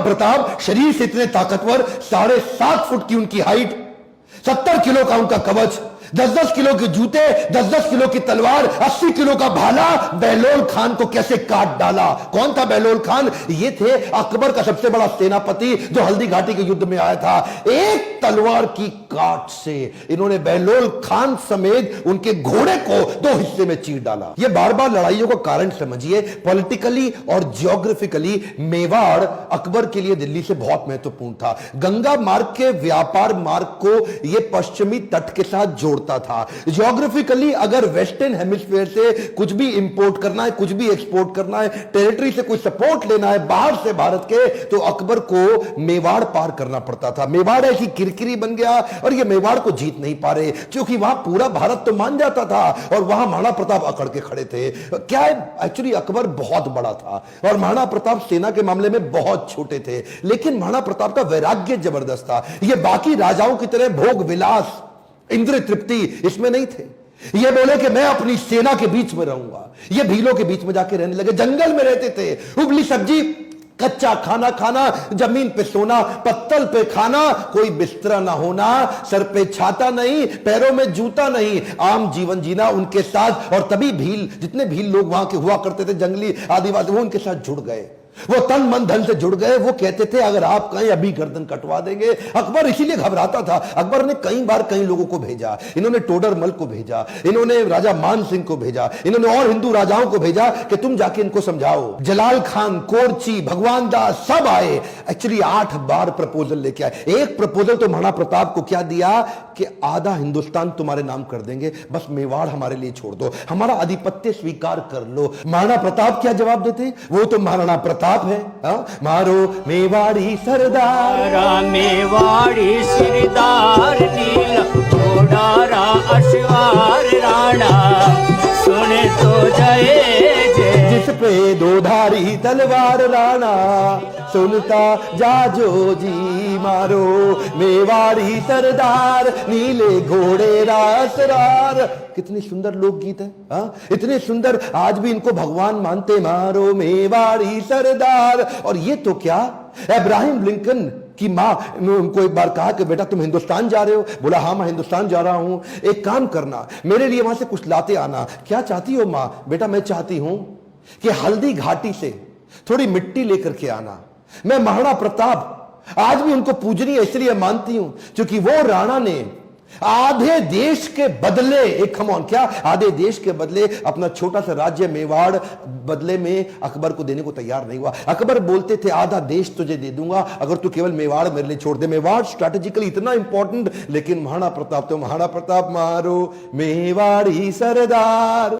प्रताप शरीर से इतने ताकतवर, 7.5 फुट की उनकी हाइट, 70 किलो का उनका कवच, 10-10 किलो के जूते, 10-10 किलो की तलवार, 80 किलो का भाला, बहलोल खान को कैसे काट डाला। कौन था बहलोल खान? ये थे अकबर का सबसे बड़ा सेनापति जो हल्दी घाटी के युद्ध में आया था। एक तलवार की काट से इन्होंने बहलोल खान समेत उनके घोड़े को 2 हिस्से में चीर डाला। ये बार बार लड़ाइयों का कारण समझिए। पॉलिटिकली और जियोग्राफिकली मेवाड़ अकबर के लिए दिल्ली से बहुत महत्वपूर्ण था। गंगा मार्ग के व्यापार मार्ग को यह पश्चिमी तट के साथ जोड़ता था। जियोग्राफिकली अगर वेस्टर्न हेमिस्फीयर से कुछ भी इंपोर्ट करना है, कुछ भी एक्सपोर्ट करना है, टेरिटरी से कुछ सपोर्ट लेना है बाहर से भारत के, तो अकबर को मेवाड़ पार करना पड़ता था। मेवाड़ ऐसी किरकिरी बन गया और ये मेवाड़ को जीत नहीं पा रहे, क्योंकि वहां पूरा भारत तो मान जाता था और वहां महाराणा प्रताप अकड़ के खड़े थे। क्या है, एक्चुअली अकबर बहुत बड़ा था और महाराणा प्रताप सेना के मामले में बहुत छोटे थे, लेकिन महाराणा प्रताप का वैराग्य जबरदस्त था। ये बाकी राजाओं की तरह भोग विलास, इंद्र तृप्ति इसमें नहीं थे। ये बोले कि मैं अपनी सेना के बीच में रहूंगा। ये भीलों के बीच में जाके रहने लगे, जंगल में रहते थे। उबली सब्जी, कच्चा खाना खाना, जमीन पे सोना, पत्तल पे खाना, कोई बिस्तरा ना होना, सर पे छाता नहीं, पैरों में जूता नहीं, आम जीवन जीना उनके साथ। और तभी भील, जितने भील लोग वहां के हुआ करते थे, जंगली आदिवासी, वो उनके साथ जुड़ गए। वो तन मन धन से जुड़ गए। वो कहते थे अगर आप कहीं अभी गर्दन कटवा देंगे। अकबर इसीलिए घबराता था। अकबर ने कई बार कई लोगों को भेजा। इन्होंने टोडरमल को भेजा, इन्होंने राजा मान सिंह को भेजा, इन्होंने और हिंदू राजाओं को भेजा कि तुम जाके इनको समझाओ। जलाल खान, कोरची, भगवान दास सब आए। एक्चुअली 8 बार प्रपोजल लेके आए। एक प्रपोजल तो महाराणा प्रताप को क्या दिया कि आधा हिंदुस्तान तुम्हारे नाम कर देंगे, बस मेवाड़ हमारे लिए छोड़ दो, हमारा आधिपत्य स्वीकार कर लो। महाराणा प्रताप क्या जवाब देते? वो तो महाराणा प्रताप है, मारो मेवाड़ी सरदार, मेवाड़ी सरदार, नीला घोड़ा अश्वार राणा, सुने तो जय जय। जिस पे 2 धारी तलवार राणा, सुनता जाजो जी, मारो मेवाड़ी सरदार, नीले घोड़े रासरार। कितनी सुंदर लोकगीत है, इतने सुंदर, आज भी इनको भगवान मानते। मारो मेवाड़ी सरदार। और ये तो क्या, इब्राहिम लिंकन की मां ने उनको एक बार कहा कि बेटा तुम हिंदुस्तान जा रहे हो? बोला हाँ मैं हिंदुस्तान जा रहा हूं, एक काम करना, मेरे लिए वहां से कुछ लाते आना। क्या चाहती हो मां? बेटा मैं चाहती हूं कि हल्दी घाटी से थोड़ी मिट्टी लेकर के आना। मैं महाराणा प्रताप आज भी उनको पूजनीय इसलिए मानती हूं क्योंकि वो राणा ने आधे देश के बदले, एक खमौन क्या, आधे देश के बदले अपना छोटा सा राज्य मेवाड़ बदले में अकबर को देने को तैयार नहीं हुआ। अकबर बोलते थे आधा देश तुझे दे दूंगा अगर तू केवल मेवाड़ मेरे लिए छोड़ दे। मेवाड़ स्ट्रैटेजिकली इतना इंपॉर्टेंट, लेकिन महाराणा प्रताप तो महाराणा प्रताप, मारो मेवाड़ी सरदार।